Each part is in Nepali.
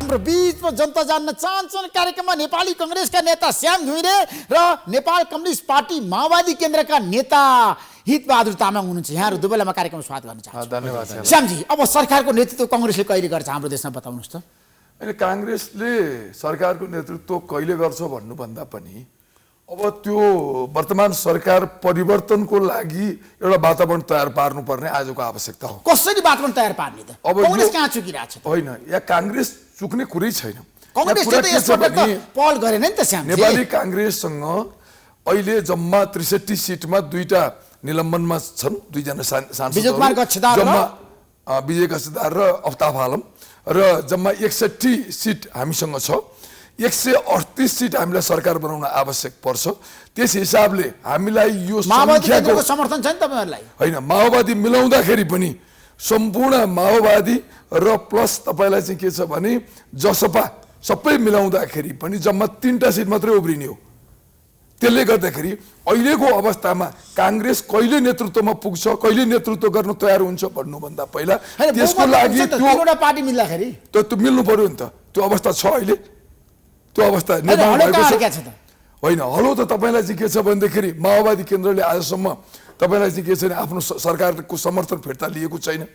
हाम्रो बीचमा जनता जान्न चाहन्छन् कार्यक्रममा नेपाली कांग्रेसका नेता श्याम घिमिरे र नेपाल कम्युनिस्ट पार्टी माओवादी केन्द्रका नेता हितबहादुर तामाङ हुनुहुन्छ। यहाँहरु दुवैलाई म कार्यक्रममा स्वागत गर्न चाहन्छु। धन्यवाद श्यामजी, अब सरकारको नेतृत्व कांग्रेसले कहिले गर्छ हाम्रो देशमा बताउनुस् त? अनि कांग्रेसले सरकारको नेतृत्व कहिले गर्छ भन्नुभन्दा पनि अब त्यो वर्तमान सरकार परिवर्तनको लागि एउटा वातावरण तयार पार्नुपर्ने आजको आवश्यकता हो। कसरी वातावरण तयार पार्ने त? कांग्रेस कहाँ चुकिरहेछ त? होइन, या कांग्रेस चुक्ने कुरै छैन। कांग्रेसले त यसपटक त पहल गरेन नि त श्यामजी। नेपाली कांग्रेससँग अहिले जम्मा 63 सिटमा दुईटा निलम्बनमा छन्, दुईजना सांसद, विजय कुमार गच्छदार जम्मा विजय गच्छदार र अफ्ताब आलम, र जम्मा 61 सिट हामीसँग छ। 138 सिट हामीलाई सरकार बनाउन आवश्यक पर्छ। त्यस हिसाबले हामीलाई यो माओवादीको समर्थन छ नि तपाईहरुलाई? होइन, माओवादी मिलाउँदाखेरि पनि सम्पूर्ण माओवादी र प्लस तपाईलाई चाहिँ के छ भने जसपा सबै मिलाउँदाखेरि पनि जम्मा 3टा सिट मात्रै उब्रिने हो। त्यसले गर्दाखेरि अहिलेको अवस्थामा कांग्रेस कहिले नेतृत्वमा पुग्छ, कहिले नेतृत्व गर्न तयार हुन्छ भन्नुभन्दा पहिला त्यसको लागि तीनवटा पार्टी मिल्दाखेरि त्यो मिल्नु पर्यो नि त। त्यो अवस्था छ अहिले, त्यो अवस्था निर्माण भएको छ। होइन, हलो त तपाईलाई चाहिँ के छ भन्दाखेरि माओवादी केन्द्रले आजसम्म तपाईलाई चाहिँ के छ भने आफ्नो सरकारको समर्थन फिर्ता लिएको छैन।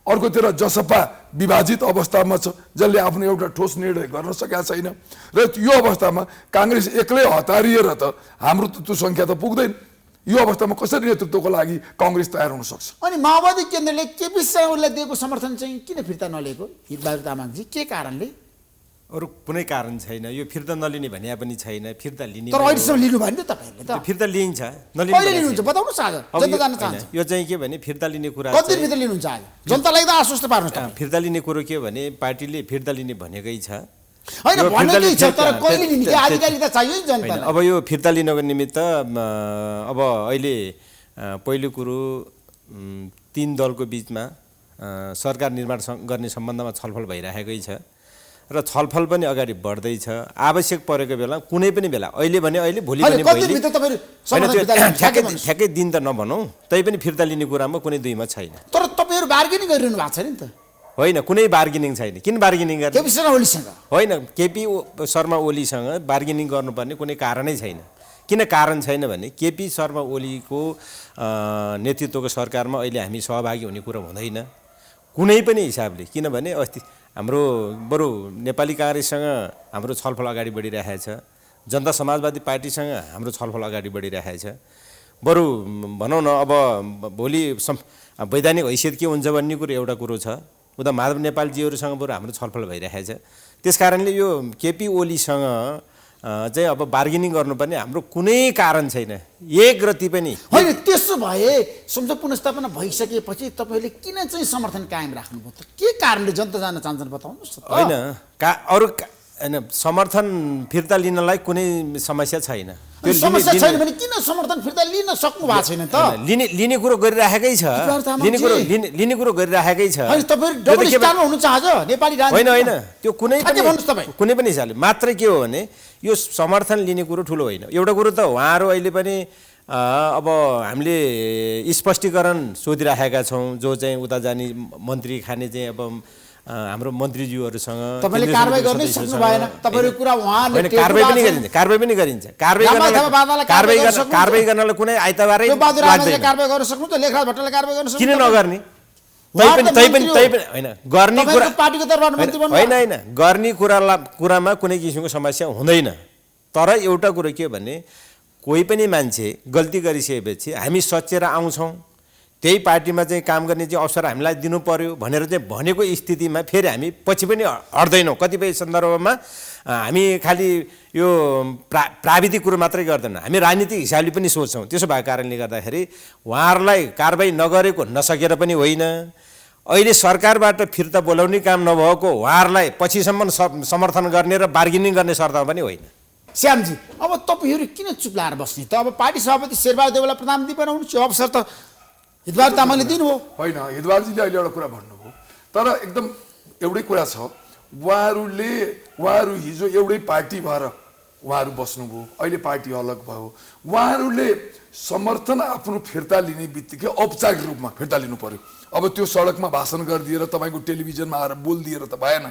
अर्कोतिर जसपा विभाजित अवस्थामा छ, जसले आफ्नो एउटा ठोस निर्णय गर्न सकेका छैन। र यो अवस्थामा कांग्रेस एक्लै हतारिएर त हाम्रो त्यो संख्या त पुग्दैन। यो अवस्थामा कसरी नेतृत्वको लागि कांग्रेस तयार हुन सक्छ? अनि माओवादी केन्द्रले केपी शर्मालाई दिएको समर्थन चाहिँ किन फिर्ता नलिएको हितबहादुर तामाङजी? के कारणले? अरु कुनै कारण छैन। यो फिर्ता नलिने भन्या पनि छैन, फिर्ता लिने। तर अहिलेसम्म लिनु भएन नि त तपाईहरुले त? फिर्ता लिन्छ, नलिने कहिले लिनुहुन्छ बताउनुस् आज, जनता जान्न चाहन्छ। यो चाहिँ के भने फिर्ता लिने कुरा कति फिर्ता लिनुहुन्छ आज जनतालाई त आश्वस्त पार्नुस् त? फिर्ता लिने कुरो के भने पार्टीले फिर्ता लिने भनेकै छ। हैन, भनेकै छ, तर कहिले लिने के आधिकारिकता चाहियो नि जनतालाई। अब यो फिर्ता लिनको निमित्त अब अहिले पहिलो कुरो 3 दलको बीचमा सरकार निर्माण गर्ने सम्बन्धमा छलफल भइरहेकै छ र छलफल पनि अगाडि बढ्दैछ। आवश्यक परेको बेला कुनै पनि बेला, अहिले भने अहिले, भोलि भने भोलि, ठ्याक्कै दिन त नभनौँ, तैपनि फिर्ता लिने कुरामा कुनै दुईमा छैन। तर तपाईहरु बार्गेनिङ गरिरहनु भएको छ नि त? होइन, कुनै बार्गेनिङ छैन। किन बार्गेनिङ गर्ने? केपी शर्मा ओलीसँग? होइन, केपी शर्मा ओलीसँग बार्गेनिङ गर्नुपर्ने कुनै कारणै छैन। किन कारण छैन भने केपी शर्मा ओलीको नेतृत्वको सरकारमा अहिले हामी सहभागी हुने कुरो हुँदैन कुनै पनि हिसाबले। किनभने अस्ति हाम्रो बरु नेपाली कांग्रेससँग हाम्रो छलफल अगाडि बढिरहेछ, जनता समाजवादी पार्टीसँग हाम्रो छलफल अगाडि बढिरहेछ। बरु भनौँ न, अब भोलि वैधानिक हैसियत के हुन्छ भन्ने कुरो एउटा कुरो छ, उता माधव नेपालजीहरूसँग बरु हाम्रो छलफल भइरहेछ। त्यसकारणले यो केपी ओलीसँग चाहिँ अब बार्गेनिङ गर्नुपर्ने हाम्रो कुनै कारण छैन, एक रति पनि। होइन, त्यसो भए संसद पुनर्स्थापना भइसकेपछि तपाईहरुले किन चाहिँ समर्थन कायम राख्नुभयो त? के कारणले जनता जान्न चाहन्छन् बताउनुस् त? होइन, अरु हैन, समर्थन फिर्ता लिनलाई कुनै समस्या छैन। त्यो समस्या छैन भने किन समर्थन फिर्ता लिन सक्नु भएको छैन त? लिने कुरो गरिराखेकै छ, लिने कुरो गरिराखेकै छ। हैन, तपाईहरु डबल स्टारमा हुनुहुन्छ आज नेपाली राजनीति? होइन, त्यो कुनै पनि हिसाबले मात्रै के हो भने यो समर्थन लिने कुरो ठुलो होइन। एउटा कुरो त उहाँहरू अहिले पनि अब हामीले स्पष्टीकरण सोधिराखेका छौँ, जो चाहिँ उता जाने मन्त्री खाने चाहिँ अब हाम्रो मन्त्रीज्यूहरूसँग तपाईले कारबाही गर्नै सक्नु भएन। तपाईहरु कुरा उहाँले कारबाही पनि गरिन्छ, कारबाही गर्नलाई कुनै आइतबारै लाग्दैन। कारबाही गर्न सक्नु त? लेखराज भट्टराईले कारबाही गर्न सक्नु? किन नगर्ने? तैपनि हैन, गर्ने कुरा पार्टीको तर्फबाट मन्त्री बन्नु होइन, गर्ने कुरामा कुनै किसिमको समस्या हुँदैन। तर एउटा कुरो के भने कोही पनि मान्छे गल्ती गरिसकेपछि हामी सचेर आउँछौँ, त्यही पार्टीमा चाहिँ काम गर्ने चाहिँ अवसर हामीलाई दिनु पर्यो भनेर चाहिँ भनेको स्थितिमा फेरि हामी पछि पनि हट्दैनौँ। कतिपय सन्दर्भमा हामी खालि यो प्राविधिक कुरो मात्रै गर्दैनौँ, हामी राजनीतिक हिसाबले पनि सोच्छौँ। त्यसो भएको कारणले गर्दाखेरि उहाँहरूलाई कारबाही नगरेको नसकेर पनि होइन, अहिले सरकारबाट फिर्ता बोलाउने काम नभएको उहाँहरूलाई पछिसम्म समर्थन गर्ने र बार्गेनिङ गर्ने शर्तमा पनि होइन। श्यामजी, अब तपाईहरु किन चुप लाएर बस्ने त? अब पार्टी सभापति शेरबहादुर देउवालाई प्रधानमन्त्री बनाउनु छ, अवसर त हितबहादुर तामाङले दिनु हो। होइन, हितबहादुरजीले अहिले एउटा कुरा भन्नुभयो, तर एकदम एउटै कुरा छ। उहाँहरू हिजो एउटै पार्टी भएर उहाँहरू बस्नुभयो, अहिले पार्टी अलग भयो। उहाँहरूले समर्थन आफ्नो फिर्ता लिने बित्तिकै औपचारिक रूपमा फिर्ता लिनु पर्यो। अब त्यो सडकमा भाषण गरिदिएर तपाईँको टेलिभिजनमा आएर बोलिदिएर त भएन।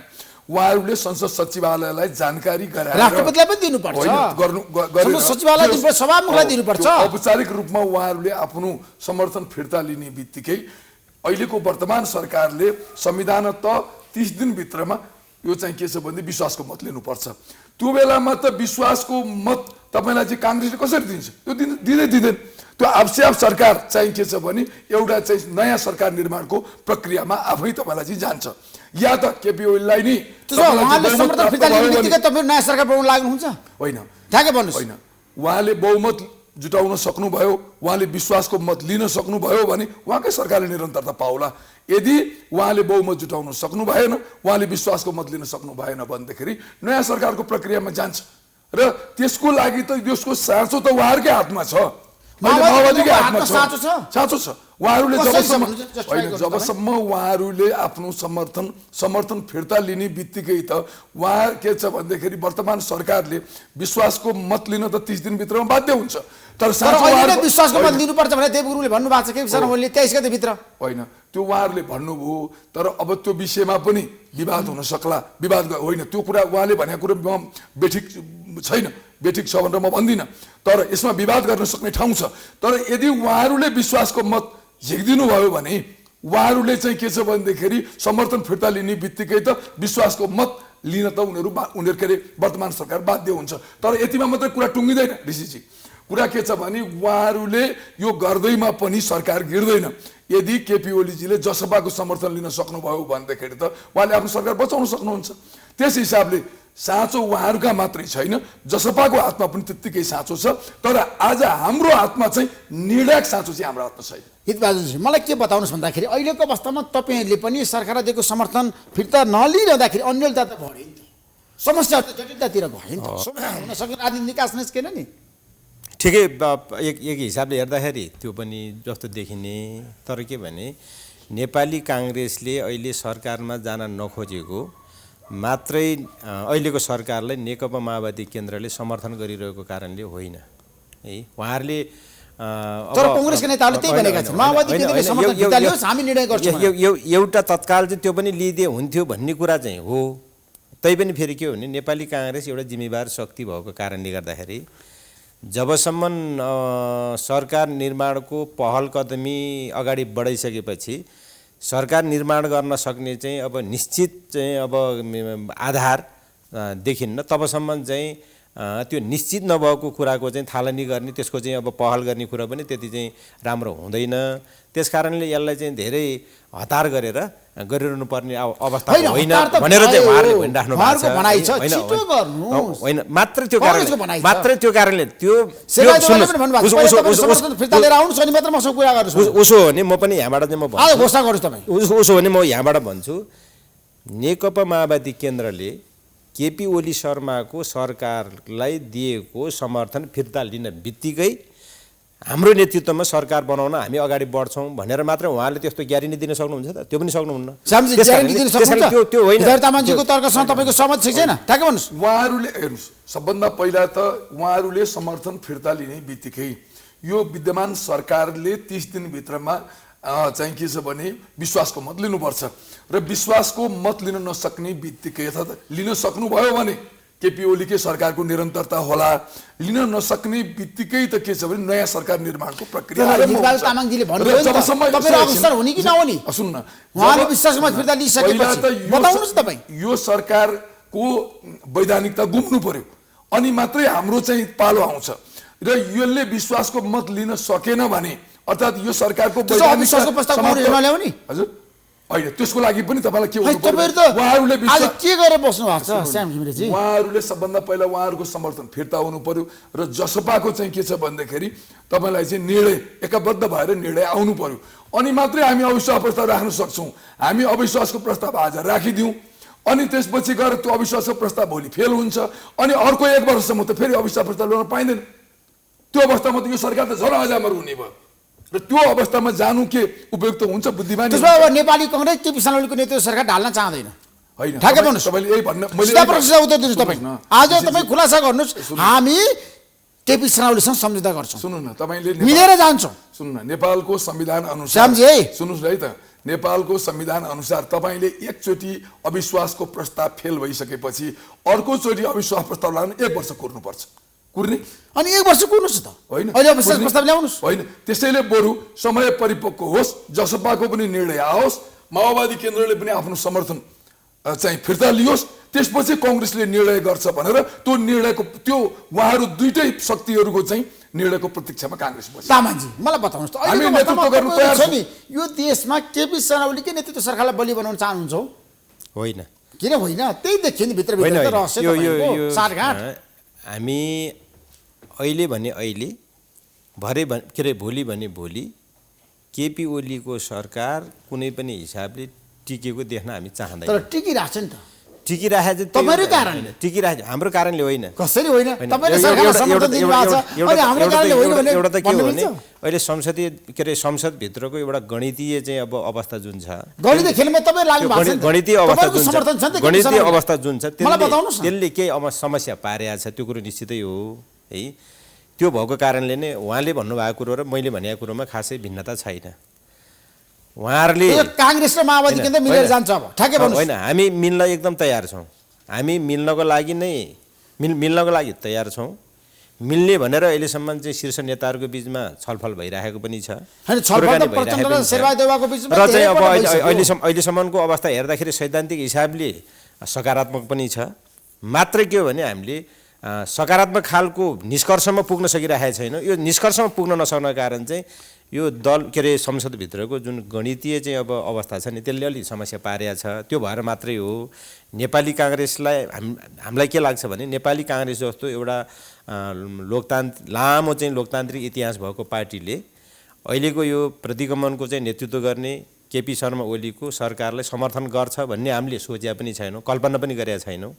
उहाँहरूले संसद सचिवालयलाई जानकारी गराएर राष्ट्रपतिलाई पनि दिनुपर्छ, संसद सचिवालय दिनुपर्छ, सभामुखलाई दिनुपर्छ। औपचारिक रूपमा उहाँहरूले आफ्नो समर्थन फिर्ता लिने बित्तिकै अहिलेको वर्तमान सरकारले संविधान त 30 दिनभित्रमा यो चाहिँ के छ भने विश्वासको मत लिनुपर्छ। त्यो बेलामा त विश्वासको मत तपाईँलाई चाहिँ काङ्ग्रेसले कसरी दिन्छ? त्यो दिँदैन। त्यो आफसे सरकार चाहिँ के छ भने एउटा चाहिँ नयाँ सरकार निर्माणको प्रक्रियामा आफै तपाईँलाई चाहिँ जान्छ। या त केपी ओलीलाई नि समर्थन फिर्ता लिने बित्तिकै तपाईँ नयाँ सरकार बनाउन लाग्नुहुन्छ? होइन, ठ्याक्कै भन्नुहोस्। होइन, उहाँले बहुमत जुटाउन सक्नुभयो, उहाँले विश्वासको मत लिन सक्नुभयो भने उहाँकै सरकारले निरन्तरता पाउला। यदि उहाँले बहुमत जुटाउन सक्नु भएन, उहाँले विश्वासको मत लिन सक्नु भएन भनेदेखि नयाँ सरकारको प्रक्रियामा जान्छ र त्यसको लागि त यसको साँचो त उहाँहरूकै हातमा छ, माओवादीकै हातमा छ, साँचो छ। उहाँहरूले जबसम्म उहाँहरूले आफ्नो समर्थन फिर्ता लिने बित्तिकै त उहाँ के छ भनेदेखि वर्तमान सरकारले विश्वासको मत लिन त 30 दिनभित्रमा बाध्य हुन्छ। तर विश्वासको मत लिनुपर्छ भने देवगुरुले भन्नुभएको छ केपी शर्मा ओलीले 23 गते भित्र। होइन, त्यो उहाँहरूले भन्नुभयो, तर अब त्यो विषयमा पनि विवाद हुन सक्ला। विवाद होइन, त्यो कुरा उहाँले भनेको कुरा बेठिक छैन, बेठिक छ भनेर म भन्दिनँ, तर यसमा विवाद गर्न सक्ने ठाउँ छ। तर यदि उहाँहरूले विश्वासको मत झिक्दिनु भयो भने उहाँहरूले चाहिँ के छ भनेदेखि समर्थन फिर्ता लिने बित्तिकै त विश्वासको मत लिन त उनीहरू के अरे वर्तमान सरकार बाध्य हुन्छ। तर यतिमा मात्रै कुरा टुङ्गिँदैन ऋषिजी। कुरा के छ भने उहाँहरूले यो गर्दैमा पनि सरकार गिर्दैन। यदि केपी ओलीजीले जसपाको समर्थन लिन सक्नुभयो भनेदेखि त उहाँले आफ्नो सरकार बचाउन सक्नुहुन्छ। त्यस हिसाबले साँचो उहाँहरूका मात्रै छैन, जसपाको हातमा पनि त्यत्तिकै साँचो छ। तर आज हाम्रो हातमा चाहिँ निर्णायक साँचो चाहिँ हाम्रो हातमा छैन। हितबहादुरजी, मलाई के बताउनुहोस् भन्दाखेरि अहिलेको अवस्थामा तपाईँहरूले पनि सरकार दिएको समर्थन फिर्ता नलिरहँदाखेरि अन्यलता त बढ्यो नि, समस्या त जटिलतातिर गयो नि, हुन सक्ने राजनीति निकास निस्केन नि। ठिकै, एक हिसाबले हेर्दाखेरि त्यो पनि जस्तो देखिने। तर के भने नेपाली काङ्ग्रेसले अहिले सरकारमा जान नखोजेको मात्रै अहिलेको सरकारलाई नेकपा माओवादी केन्द्रले समर्थन गरिरहेको कारणले होइन है। उहाँहरूले तर कांग्रेसका नेताहरूले त्यही भनेका छन्, माओवादी केन्द्रले समर्थन फिर्ता लियोस्, हामी निर्णय गर्छौँ। एउटा तत्काल चाहिँ त्यो पनि लिइदिए हुन्थ्यो भन्ने कुरा चाहिँ हो। तैपनि फेरि के हो भने नेपाली काङ्ग्रेस एउटा जिम्मेवार शक्ति भएको कारणले गर्दाखेरि जबसम्म सरकार निर्माणको पहल कदमी अगाडि बढाइसकेपछि सरकार निर्माण गर्न सक्ने चाहिँ अब निश्चित चाहिँ अब आधार देखिन्न, तबसम्म चाहिँ त्यो निश्चित नभएको कुराको चाहिँ थालनी गर्ने, त्यसको चाहिँ अब पहल गर्ने कुरा पनि त्यति चाहिँ राम्रो हुँदैन। त्यस कारणले यसलाई चाहिँ धेरै हतार गरेर गरिरहनु पर्ने अवस्था होइन भनेर चाहिँ उहाँहरूले भनिराख्नु भएको छ। होइन, मात्र त्यो कारणले त्यो उसो हो भने म पनि यहाँबाट चाहिँ म भन्छु, उसो भने म यहाँबाट भन्छु, नेकपा माओवादी केन्द्रले केपी ओली शर्माको सरकारलाई दिएको समर्थन फिर्ता लिन बित्तिकै हाम्रो नेतृत्वमा सरकार बनाउन हामी अगाडि बढ्छौँ भनेर मात्र उहाँले त्यस्तो ग्यारेन्टी दिन सक्नुहुन्छ त? त्यो पनि सक्नुहुन्न। त्यो होइन, तामाङजीको तर्कसँग तपाईँको सहमत छैन? ठ्याक्कै भन्नुहोस्। उहाँहरूले हेर्नुहोस्, सबभन्दा पहिला त उहाँहरूले समर्थन फिर्ता लिने बित्तिकै यो विद्यमान सरकारले 30 दिनभित्रमा चाहिँ के छ भने विश्वासको मत लिनुपर्छ र विश्वासको मत लिन नसक्ने बित्तिकै अर्थात् लिन सक्नुभयो भने केपी ओलीकै सरकारको निरन्तरता होला, लिन नसक्ने बित्तिकै त के छ भने नयाँ सरकार निर्माणको प्रक्रिया तामाङजीले भन्नुभयो नि, तपाईको अवसर हुने कि नहुने? सुन्न न, उहाँले विश्वासको मत फिर्ता लिइसकेपछि बताउनुस् तपाईँ। यो सरकारको वैधानिकता गुम्नु पर्यो अनि मात्रै हाम्रो चाहिँ पालो आउँछ र यसले विश्वासको मत लिन सकेन भने अर्थात् यो सरकारको विश्वासको प्रस्ताव नल्याउने हजुर होइन, त्यसको लागि पनि तपाईँलाई के गर्नु पर्यो? उहाँहरूले के गरेर बस्नु भएको छ श्याम घिमिरेजी? उहाँहरूले सबभन्दा पहिला उहाँहरूको समर्थन फिर्ता हुनु पर्यो र जसपाको चाहिँ के छ भन्दाखेरि तपाईँलाई चाहिँ निर्णय एकबद्ध भएर निर्णय आउनु पर्यो अनि मात्रै हामी अविश्वास प्रस्ताव राख्न सक्छौँ। हामी अविश्वासको प्रस्ताव आज राखिदिउँ अनि त्यसपछि गएर त्यो अविश्वासको प्रस्ताव भोलि फेल हुन्छ अनि अर्को 1 वर्षसम्म त फेरि अविश्वास प्रस्ताव ल्याउन पाइँदैन। त्यो अवस्थामा त यो सरकार त झन् अजामर हुने भयो र त्यो अवस्थामा जानु के उपयुक्त हुन्छ? बुद्धिमानी। त्यसमा अब नेपाली कांग्रेस केपी शर्मा ओलीको नेतृत्व सरकार ढाल्न चाहँदैन। होइन, ठ्याक्कै भन्नुहोस्, तपाईँले यही भन्न उत्तर दिनुहोस् तपाईँ। आज तपाईँ खुलासा गर्नुहोस्, हामी केपी शर्मा ओलीसँग सम्झौता गर्छौँ, सुन्नु न, तपाईँले मिलेर जान्छौँ। सुन्नु न, नेपालको संविधान अनुसार श्यामजी सुन्नुहोस् है त, नेपालको संविधान अनुसार तपाईले एकचोटि अविश्वासको प्रस्ताव फेल भइसकेपछि अर्कोचोटि अविश्वास प्रस्ताव लाग्न 1 वर्ष कुर्नुपर्छ। कुर्ने अनि 1 वर्ष कुर्नुस् त होइन, अहिले अविश्वास प्रस्ताव ल्याउनुस् होइन। त्यसैले बरु समय परिपक्व होस्, जसपाको पनि निर्णय आओस्, माओवादी केन्द्रले पनि आफ्नो समर्थन चाहिँ फिर्ता लियोस्, त्यसपछि कांग्रेसले निर्णय गर्छ भनेर त्यो निर्णयको त्यो उहाँहरू दुईटै शक्तिहरूको चाहिँ निर्णयको प्रतीक्षामा कांग्रेस बस्छ। तामाङजी मलाई बताउनुस् त हामी नेतृत्व गर्न तयार छौं नि यो देशमा केपी शर्मा ओलीकै नेतृत्व सरकारलाई बलि बनाउन चाहनुहुन्छ हो? होइन किन होइन? त्यही देखियो नि भित्र होइन, भित्र रहस्य तपाईँको सारघाट। हामी अहिले भने अहिले, भरे के अरे भोलि भने भोलि केपी ओलीको सरकार कुनै पनि हिसाबले टिकेको देख्न हामी चाहँदैन। तर टिकिरहेछ नि त। टिकिरहेको तपाईँकै कारणले। टिकिरहेको हाम्रो कारणले होइन। कसरी होइन? तपाईँले सरकारलाई समर्थन दिनुभएको छ अनि हाम्रो कारणले होइन भने एउटा त के हो भने भन्नु अहिले संसदीय के अरे संसदभित्रको एउटा गणितीय चाहिँ अब अवस्था जुन छ, गणितीय खेलमा तपाईँ लाग्नु भएको छ नि त। गणितीय अवस्था तपाईँको जुन समर्थन छ नि छ, त गणितीय अवस्था जुन छ मलाई बताउनुहोस् न। त्यसले केही समस्या पारेको छ, त्यो कुरो निश्चितै हो है। त्यो भएको कारणले नै उहाँले भन्नुभएको कुरो र मैले भनेको कुरोमा खासै भिन्नता छैन। उहाँहरूले कांग्रेस र माओवादी केन्द्र मिलेर जान्छ अब ठ्याक्कै भन्नुहोस्। होइन, हामी मिल्न एकदम तयार छौँ। हामी मिल्नको लागि नै मिल्नको लागि तयार छौँ। मिल्ने भनेर अहिलेसम्म चाहिँ शीर्ष नेताहरूको बिचमा छलफल भइरहेको पनि छ, हैन छलफल त प्रचण्ड र शेरबहादेवको बिचमा र चाहिँ अब अहिलेसम्मको अवस्था हेर्दाखेरि सैद्धान्तिक हिसाबले सकारात्मक पनि छ। मात्रै के हो भने हामीले सकारात्मक खालको निष्कर्षमा पुग्न सकिरहेको छैन। यो निष्कर्षमा पुग्न नसक्नको कारण चाहिँ यो दल के अरे संसदभित्रको जुन गणितीय चाहिँ अब अवस्था छ नि त्यसले अलिक समस्या पारेको छ। त्यो भएर मात्रै हो नेपाली कांग्रेसलाई हामीलाई के लाग्छ भने नेपाली कांग्रेस जस्तो एउटा लामो चाहिँ लोकतान्त्रिक इतिहास भएको पार्टीले अहिलेको यो प्रतिगमनको चाहिँ नेतृत्व गर्ने केपी शर्मा ओलीको सरकारलाई समर्थन गर्छ भन्ने हामीले सोचेका पनि छैनौँ, कल्पना पनि गरेका छैनौँ।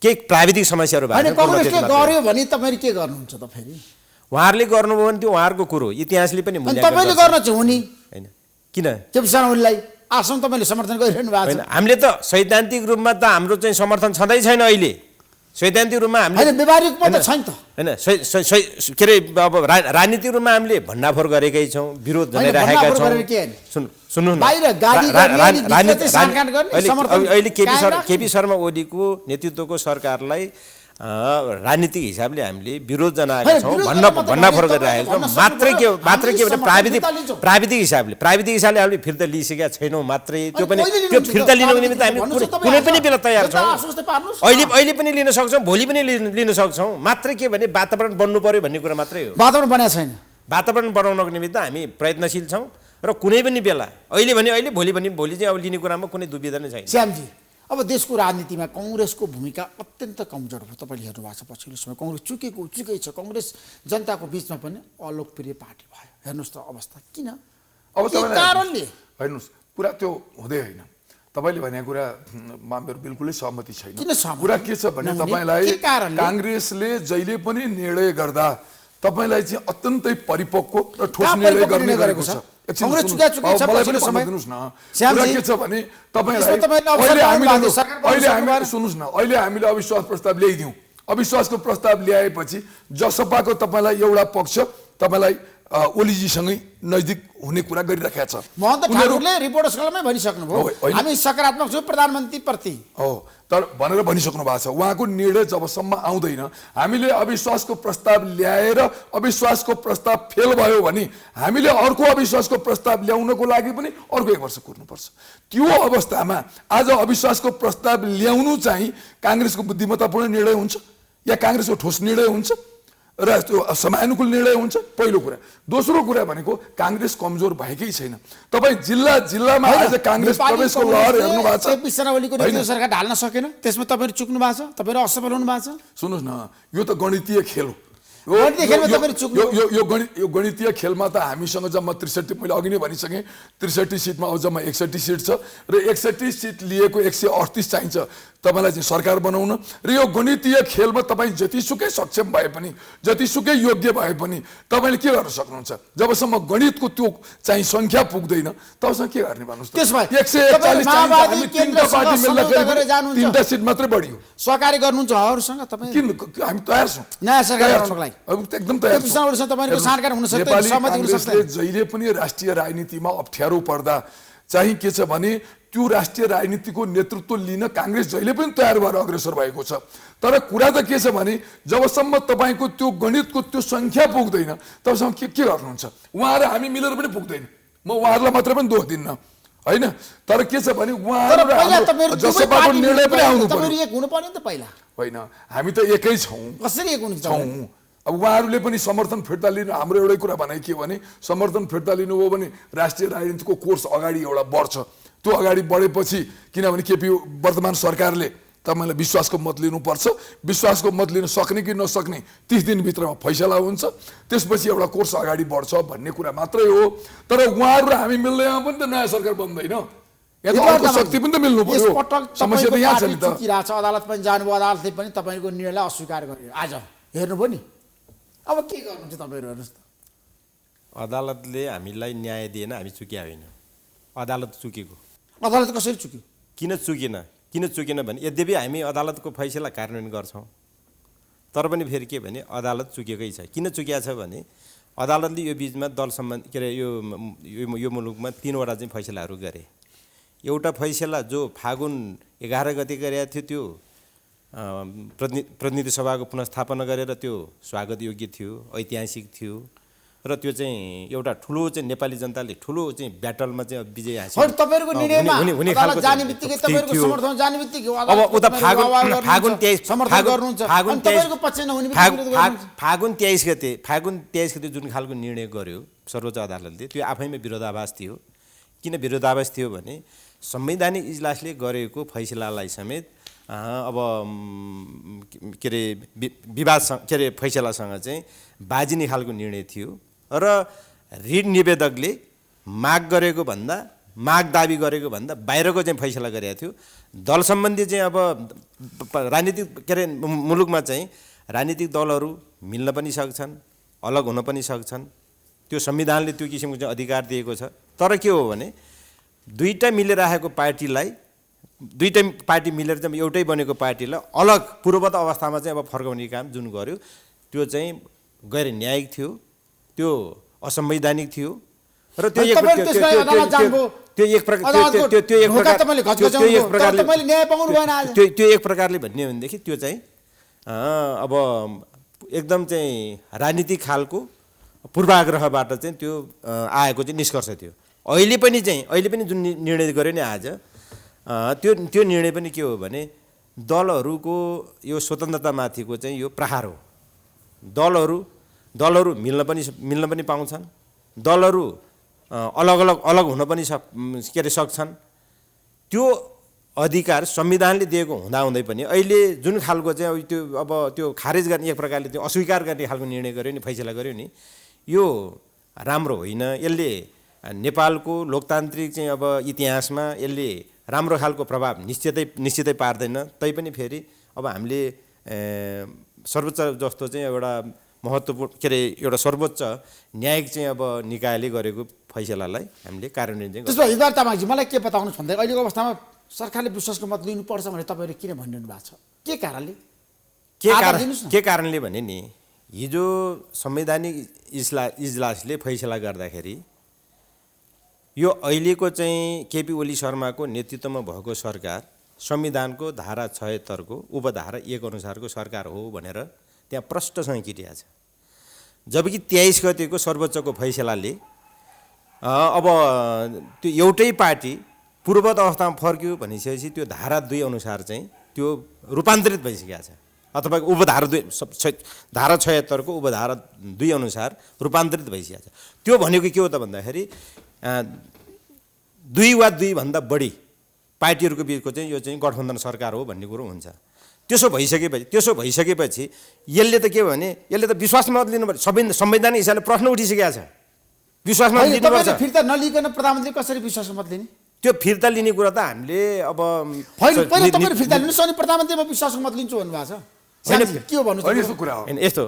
के प्राविधिक समस्याहरू हैन कांग्रेसले गर्यो भने तपाईहरु के गर्नुहुन्छ त फेरि? उहाँहरूले गर्नुभयो भने त्यो उहाँहरूको कुरो, इतिहासले पनि मूल्याङ्कन गर्छ। तपाईले गर्न चाहिँ हुने हैन किन? केपी शर्मा ओलीलाई आसन तपाईले समर्थन गरिरहनु भएको छ। हैन हामीले त सैद्धान्तिक रूपमा त हाम्रो चाहिँ समर्थन छँदै छैन अहिले। सैद्धान्तिक रूपमा हामीले हैन व्यवहारिकमा त छैन त। हैन के अरे अब राजनीतिक रूपमा हामीले भण्डाफोर गरेकै छौँ, विरोध जनाइरहेका छौँ। सुन्नु न, अहिले केपी शर्मा ओलीको नेतृत्वको सरकारलाई राजनीतिक हिसाबले हामीले विरोध जनाएका छौँ, भण्डाफोर गरिरहेका छौँ। मात्रै के भने प्राविधिक हिसाबले हामीले फिर्ता लिइसकेका छैनौँ मात्रै। त्यो पनि त्यो फिर्ता लिनको निमित्त हामी कुनै पनि बेला तयार छौँ। अहिले पनि लिन सक्छौँ, भोलि पनि लिन सक्छौँ। मात्रै के भने वातावरण बन्नु पर्यो भन्ने कुरा मात्रै हो। वातावरण बनाएको छैन। वातावरण बनाउनको निमित्त हामी प्रयत्नशील छौँ र कुनै पनि बेला अहिले भने अहिले, भोलि भने भोलि चाहिँ अब लिने कुरामा कुनै दुविधा नै छैन। श्यामजी, अब देशको राजनीतिमा कांग्रेसको भूमिका अत्यन्त कमजोर हो। तपाईँले हेर्नु भएको छ पछिल्लो समय कांग्रेस चुकै छ। कांग्रेस जनताको बिचमा पनि अलोकप्रिय पार्टी भयो। हेर्नुहोस् त अवस्था किन? अब के कारणले? हेर्नुहोस् पुरा त्यो हुँदै होइन। तपाईँले भनेको कुरा मेरो बिल्कुलै सहमति छैन। किन सहमति? कुरा के छ भने तपाईँलाई कांग्रेसले जहिले पनि निर्णय गर्दा तपाईलाई चाहिँ अत्यन्तै परिपक्व र ठोस निर्णय गर्ने गरेको छ। कांग्रेस चुकै छ पछिल्लो समय। सुन्नुस् न, कुरा के छ भने तपाईलाई अहिले हामी सुन्नुस् न, अहिले हामीले अविश्वास प्रस्ताव ल्याइदियौँ। अविश्वासको प्रस्ताव ल्याएपछि जसपाको तपाईलाई एउटा पक्ष तपाईलाई ओलीजीसँगै नजिक हुने कुरा गरिराखेका छ। महन्त ठाकुरले रिपोर्टर्स क्लबमै भनिसक्नुभयो हामी सकारात्मक छौँ प्रधानमन्त्री प्रति हो तर भनेर भनिसक्नु भएको छ। उहाँको निर्णय जबसम्म आउँदैन हामीले अविश्वासको प्रस्ताव ल्याएर अविश्वासको प्रस्ताव फेल भयो भने हामीले अर्को अविश्वासको प्रस्ताव ल्याउनको लागि पनि अर्को 1 वर्ष कुर्नुपर्छ। त्यो अवस्थामा आज अविश्वासको प्रस्ताव ल्याउनु चाहिँ कांग्रेसको बुद्धिमत्तापूर्ण निर्णय हुन्छ या कांग्रेसको ठोस निर्णय हुन्छ र त्यो समयानुकूल निर्णय हुन्छ, पहिलो कुरा। दोस्रो कुरा भनेको कांग्रेस कमजोर भएकै छैन। तपाईँ जिल्लामा आज कांग्रेस प्रवेशको लहर हेर्नु भएको छ। केपी शर्मा ओलीको नेतृत्व सरकार ढाल्न सकेन, त्यसमा तपाईँहरू चुक्नु भएको छ, तपाईँहरू असफल हुनु भएको छ। सुन्नुहोस् न, यो त गणितीय खेल हो। यो गणितीय खेलमा त हामीसँग जम्मा 63, मैले अघि नै भनिसकेँ 63 सिटमा अब जम्मा 61 सिट छ र 61 सिट लिएको 138 चाहिन्छ तपाईलाई चाहिँ सरकार बनाउन। र यो गणितीय खेलमा तपाईँ जतिसुकै सक्षम भए पनि जतिसुकै योग्य भए पनि तपाईँले के गर्न सक्नुहुन्छ? जबसम्म गणितको त्यो चाहिँ संख्या पुग्दैन तबसम्म के गर्ने भन्नुहोस् त? 140 3टा सिट मात्रै बढ्यो। सहकारी गर्नुहुन्छ अरूसँग तपाईँ? किन हामी तयार छौँ नयाँ सरकार बनाउनको लागि। अब एकदम तयार छौँ। तपाईँको सरकार हुन सक्छ, नेपाली कांग्रेसले जहिले पनि राष्ट्रिय राजनीतिमा अप्ठ्यारो पर्दा चाहिँ के छ भने त्यो राष्ट्रिय राजनीतिको नेतृत्व लिन काङ्ग्रेस जहिले पनि तयार भएर अग्रसर भएको छ। तर कुरा त के छ भने जबसम्म तपाईँको त्यो गणितको त्यो सङ्ख्या पुग्दैन तबसम्म के गर्नुहुन्छ? उहाँ र हामी मिलेर पनि पुग्दैन। म उहाँहरूलाई मात्र पनि दोष दिन्न होइन, तर के छ भने उहाँहरू जसपाको निर्णय पनि आउनु पर्यो। होइन, हामी त एकै छौँ। कसरी एक हुनुहुन्छ? अब उहाँहरूले पनि समर्थन फिर्ता लिनु, हाम्रो एउटै कुरा भनाइ के भने समर्थन फिर्ता लिनुभयो भने राष्ट्रिय राजनीतिको कोर्स अगाडि एउटा बढ्छ। त्यो अगाडि बढेपछि किनभने केपी वर्तमान सरकारले तपाईँलाई विश्वासको मत लिनुपर्छ, विश्वासको मत लिन सक्ने कि नसक्ने 30 दिनभित्रमा फैसला हुन्छ, त्यसपछि एउटा कोर्स अगाडि बढ्छ भन्ने कुरा मात्रै हो। तर उहाँहरू र हामी मिल्दैमा पनि त नयाँ सरकार बन्दैन, यहाँ त अर्को शक्ति पनि त मिल्नु पर्यो। समस्या त यहाँ छ नि त। अदालत पनि जानुभयो, अदालतले पनि तपाईँको निर्णयलाई अस्वीकार गर्यो। आज हेर्नुभयो नि, अब के गर्नुहुन्छ तपाईँहरू? हेर्नुहोस् त, अदालतले हामीलाई न्याय दिएन, हामी चुक्या होइन। अदालत चुकेको। अदालत कसरी चुक्यो? किन चुकेन भने यद्यपि हामी अदालतको फैसला कार्यान्वयन गर्छौँ, तर पनि फेरि के भने अदालत चुकेकै छ। किन चुकिया छ भने अदालतले यो बिचमा दल सम्बन्धी के अरे यो मुलुकमा 3 वटा चाहिँ फैसलाहरू गरे। एउटा फैसला जो फागुन 11 गते गरेको थियो, त्यो प्रतिनिधि सभाको पुनर्स्थापना गरेर त्यो स्वागत योग्य थियो, ऐतिहासिक थियो र त्यो चाहिँ एउटा ठुलो चाहिँ नेपाली जनताले ठुलो चाहिँ ब्याटलमा चाहिँ विजय हासिल तपाईँहरूको निर्णयमा अदालत जाने बित्तिकै तपाईँहरूको समर्थन जाने बित्तिकै अब उता फागुन 23 समर्थन गर्नुहुन्छ, अनि तपाईँहरूको पक्ष नहुने बित्तिकै फागुन 23 गते जुन खालको निर्णय गर्यो सर्वोच्च अदालतले, त्यो आफैमा विरोधाभास थियो। किन विरोधाभास थियो भने संवैधानिक इजलासले गरेको फैसलालाई समेत अब के अरे विवादसँग के अरे फैसलासँग चाहिँ बाजिने खालको निर्णय थियो र ऋण निवेदकले माग दाबी गरेको भन्दा बाहिरको चाहिँ फैसला गरेको थियो। दल सम्बन्धी चाहिँ अब राजनीतिक के अरे मुलुकमा चाहिँ राजनीतिक दलहरू मिल्न पनि सक्छन्, अलग हुन पनि सक्छन्, त्यो संविधानले त्यो किसिमको चाहिँ अधिकार दिएको छ। तर के हो भने दुईटा मिलेर चाहिँ एउटै बनेको पार्टीलाई अलग पूर्ववत अवस्थामा चाहिँ अब फर्काउने काम जुन गर्यो त्यो चाहिँ गैर न्यायिक थियो, त्यो असंवैधानिक थियो र त्यो एक प्रकारले भन्ने हो भनेदेखि त्यो चाहिँ अब एकदम चाहिँ राजनीतिक खालको पूर्वाग्रहबाट चाहिँ त्यो आएको चाहिँ निष्कर्ष थियो। अहिले पनि जुन निर्णय गर्यो नि आज त्यो निर्णय पनि के हो भने दलहरूको यो स्वतन्त्रतामाथिको चाहिँ यो प्रहार हो। दलहरू मिल्न पनि पाउँछन्, दलहरू अलग हुन पनि के अरे सक्छन्। त्यो अधिकार संविधानले दिएको हुँदाहुँदै पनि अहिले जुन खालको चाहिँ त्यो खारेज गर्ने एक प्रकारले त्यो अस्वीकार गर्ने खालको निर्णय गर्यो नि, फैसला गर्यो नि, यो राम्रो होइन। यसले नेपालको लोकतान्त्रिक चाहिँ अब इतिहासमा यसले राम्रो खालको प्रभाव निश्चितै पार्दैन। तैपनि फेरि अब हामीले सर्वोच्च जस्तो चाहिँ एउटा महत्त्वपूर्ण के अरे एउटा सर्वोच्च न्यायिक चाहिँ अब निकायले गरेको फैसलालाई हामीले कार्यान्वयन चाहिँ त्यसो भए हिजो तामाङजी मलाई के बताउनुहोस् भन्दा अहिलेको अवस्थामा सरकारले विश्वासको मत लिनुपर्छ भने तपाईँले किन भनिरहनु भएको छ? के कारणले भने नि हिजो संवैधानिक इजलासले फैसला गर्दाखेरि यो अहिलेको चाहिँ केपी ओली शर्माको नेतृत्वमा भएको सरकार संविधानको धारा 76 को उपधारा 1 अनुसारको सरकार हो भनेर त्यहाँ प्रष्टसँग किटिया छ। जबकि 23 गतेको सर्वोच्चको फैसलाले अब त्यो एउटै पार्टी पूर्ववत अवस्थामा फर्क्यो भनिसकेपछि त्यो धारा 2 अनुसार चाहिँ त्यो रूपान्तरित भइसकेको छ, अथवा उपधारा 2 धारा 76 को उपधारा 2 अनुसार रूपान्तरित भइसकेको छ। त्यो भनेको के हो त भन्दाखेरि 2 वा 2 भन्दा बढी पार्टीहरूको बिचको चाहिँ यो चाहिँ गठबन्धन सरकार हो भन्ने कुरो हुन्छ। त्यसो भइसकेपछि यसले त के भने यसले त विश्वासमा मत लिनुपर्छ। संवैधानिक हिसाबले प्रश्न उठिसकेको छ, विश्वासमा लिनुपर्छ। फिर्ता नलिकन प्रधानमन्त्री कसरी विश्वासमा मत लिने? त्यो फिर्ता लिने कुरा त हामीले अब होइन, पहिला तपाईले फिर्ता लिनुस् अनि प्रधानमन्त्रीमा विश्वासको मत लिन्छु भन्नुभएको छ। के हो भन्नु? यस्तो कुरा हो, यस्तो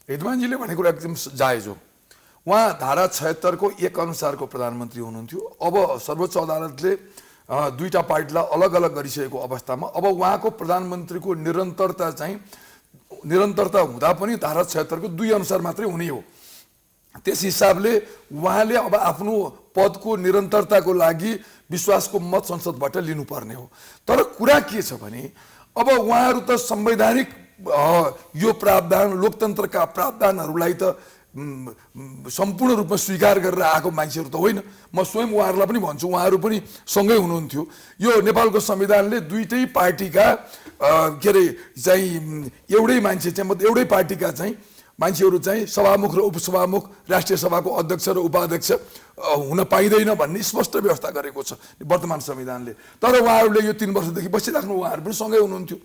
यजमानजीले भनेको कुरा एकदम जायज हो। उहाँ धारा 76 को 1 अनुसारको प्रधानमन्त्री हुनुहुन्थ्यो। अब सर्वोच्च अदालतले दुईटा पार्टीलाई अलग अलग गरिसकेको अवस्थामा अब उहाँको प्रधानमन्त्रीको निरन्तरता हुँदा पनि धारा 76 को 2 अनुसार मात्रै हुने हो। त्यस हिसाबले उहाँले अब आफ्नो पदको निरन्तरताको लागि विश्वासको मत संसदबाट लिनुपर्ने हो। तर कुरा के छ भने अब उहाँहरू त संवैधानिक यो प्रावधान लोकतन्त्रका प्रावधानहरूलाई त सम्पूर्ण रूपमा स्वीकार गरेर आएको मान्छेहरू त होइन। म स्वयं उहाँहरूलाई पनि भन्छु, उहाँहरू पनि सँगै हुनुहुन्थ्यो। यो नेपालको संविधानले दुईटै पार्टीका के अरे चाहिँ एउटै मान्छे चाहिँ मतलब एउटै पार्टीका चाहिँ मान्छेहरू चाहिँ सभामुख र उपसभामुख, राष्ट्रिय सभाको अध्यक्ष र उपाध्यक्ष हुन पाइँदैन भन्ने स्पष्ट व्यवस्था गरेको छ वर्तमान संविधानले। तर उहाँहरूले यो 3 वर्षदेखि बसिराख्नु, उहाँहरू पनि सँगै हुनुहुन्थ्यो।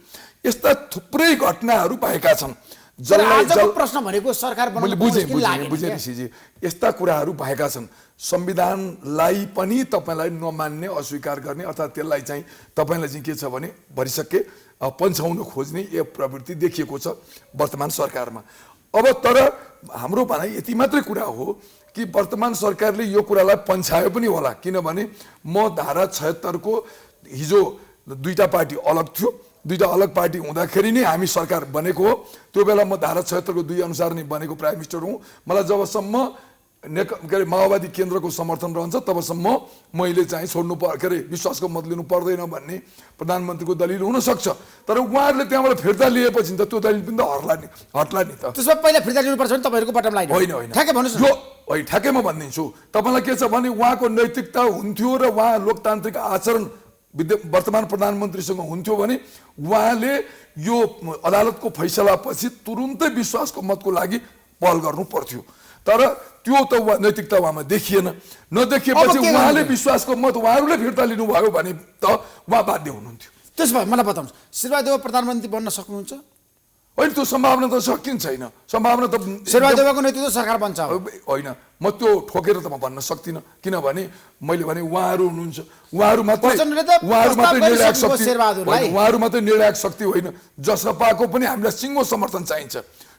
यस्ता थुप्रै घटनाहरू भएका छन्। प्रश्न भनेको सरकार बुझेँ ऋषिजी, यस्ता कुराहरू भएका छन्। संविधानलाई पनि तपाईँलाई नमान्ने, अस्वीकार गर्ने अर्थात् त्यसलाई चाहिँ तपाईँलाई चाहिँ के छ भने भरिसके पन्छाउन खोज्ने यो प्रवृत्ति देखिएको छ वर्तमान सरकारमा। अब तर हाम्रो भनाइ यति मात्रै कुरा हो कि वर्तमान सरकारले यो कुरालाई पन्छायो पनि होला, किनभने म धारा 76 को हिजो दुईटा पार्टी अलग थियो, दुईटा अलग पार्टी हुँदाखेरि नै हामी सरकार बनेको हो। त्यो बेला म धारा 76 को 2 अनुसार नै बनेको प्राइम मिनिस्टर हुँ। मलाई जबसम्म माओवादी केन्द्रको समर्थन रहन्छ तबसम्म मैले चाहिँ छोड्नु के अरे विश्वासको मत लिनु पर्दैन भन्ने प्रधानमन्त्रीको दलिल हुनसक्छ। तर उहाँहरूले त्यहाँबाट फिर्ता लिएपछि त त्यो दलिल पनि त हट्ला नि त। त्यसमा पहिला फिर्ता लिनुपर्छ भने तपाईँहरूको बटम लाइन होइन ठ्याक्कै भन्नुहोस् यो होइन, ठ्याक्कै म भनिदिन्छु तपाईँलाई के छ भने उहाँको नैतिकता हुन्थ्यो र उहाँ लोकतान्त्रिक आचरण वर्तमान प्रधानमन्त्रीसँग हुन्थ्यो भने उहाँले यो अदालतको फैसलापछि तुरुन्तै विश्वासको मतको लागि पहल गर्नु पर्थ्यो। तर त्यो त नैतिकता उहाँमा देखिएन। नदेखिएपछि उहाँले विश्वासको मत उहाँहरूले फिर्ता लिनुभयो भने त उहाँ बाध्य हुनुहुन्थ्यो। त्यसो भए मलाई बताउनुहोस्, शेरबहादेव प्रधानमन्त्री बन्न सक्नुहुन्छ? होइन, त्यो सम्भावना त सकिन्छ छैन। सम्भावना त शेरबहादेवको नेतृत्व सरकार बन्छ होइन, म त्यो ठोकेर त म भन्न सक्दिनँ, किनभने मैले भने उहाँहरू हुनुहुन्छ, उहाँहरू मात्रै निर्णायक शक्ति होइन। जसपाको पनि हामीलाई सिङ्गो समर्थन चाहिन्छ।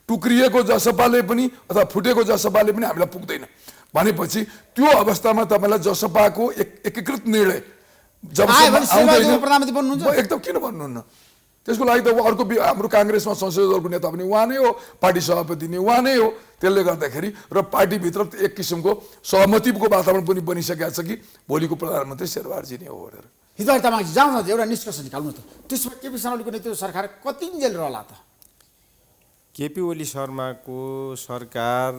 टुक्रिएको जसपाले पनि अथवा फुटेको जसपाले पनि हामीलाई पुग्दैन भनेपछि त्यो अवस्थामा तपाईँलाई जसपाको एकीकृत निर्णय एकदम किन भन्नुहुन्न? त्यसको लागि त अर्को हाम्रो काङ्ग्रेसमा संसदीय दलको नेता पनि उहाँ नै हो, पार्टी सभापति नै उहाँ नै हो। त्यसले गर्दाखेरि र पार्टीभित्र एक किसिमको सहमतिको वातावरण पनि बनिसकेको छ कि भोलिको प्रधानमन्त्री शेरबहादुरजी नै हो भनेर। हिजोआज तपाईँ जाउँ न, एउटा निष्कर्ष निकाल्नु त। त्यसमा केपी शर्मा ओलीको नेतृत्व सरकार कतिन्जेल रहला त? केपी ओली शर्माको सरकार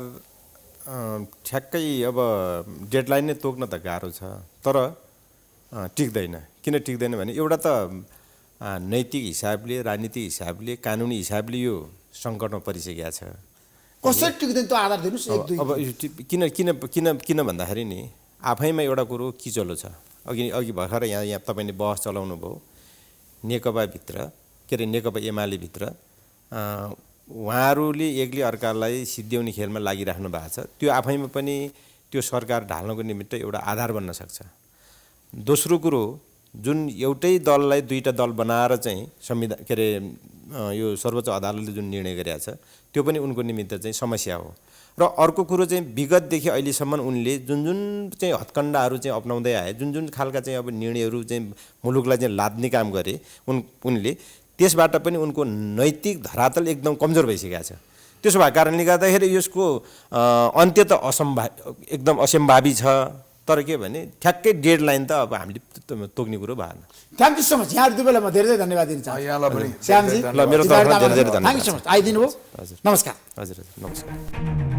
ठ्याक्कै अब डेडलाइन नै तोक्न त गाह्रो छ, तर टिक्दैन। किन टिक्दैन भने एउटा त नैतिक हिसाबले, राजनीतिक हिसाबले, कानुनी हिसाबले यो सङ्कटमा परिसकेको छ। कसरी टिक्दैन त्यो आधार दिनुहोस्। अब किन किन किन किन भन्दाखेरि नि आफैमा एउटा कुरो किचलो छ। अघि भर्खर यहाँ तपाईँले बहस चलाउनु भयो नेकपाभित्र, के अरे नेकपा एमाले भित्र उहाँहरूले एकले अर्कालाई सिद्ध्याउने खेलमा लागिराख्नु भएको छ। त्यो आफैमा पनि त्यो सरकार ढाल्नको निमित्त एउटा आधार बन्न सक्छ। दोस्रो कुरो, जुन एउटै दललाई दुईटा दल बनाएर चाहिँ संविधान के अरे यो सर्वोच्च अदालतले जुन निर्णय गरेको छ त्यो पनि उनको निमित्त चाहिँ समस्या हो। र अर्को कुरो चाहिँ विगतदेखि अहिलेसम्म उनले जुन जुन चाहिँ हत्कण्डाहरू चाहिँ अपनाउँदै आए, जुन जुन खालका चाहिँ अब निर्णयहरू चाहिँ मुलुकलाई चाहिँ लाद्ने काम गरे उनले, त्यसबाट पनि उनको नैतिक धरातल एकदम कमजोर भइसकेको छ। त्यसो भएको कारणले गर्दाखेरि यसको अन्त्य त एकदम असम्भावी छ। तर के भने ठ्याक्कै डेडलाइन त अब हामीले तोक्ने कुरो भएन। Thank you so much. यहाँ दुई बेला म धेरै धेरै धन्यवाद दिन चाहन्छु। यहाँलाई पनि श्यामजी ल मेरो तर्फबाट धेरै धेरै धन्यवाद। Thank you so much. आइदिनु भयो। हजुर नमस्कार। हजुर नमस्कार।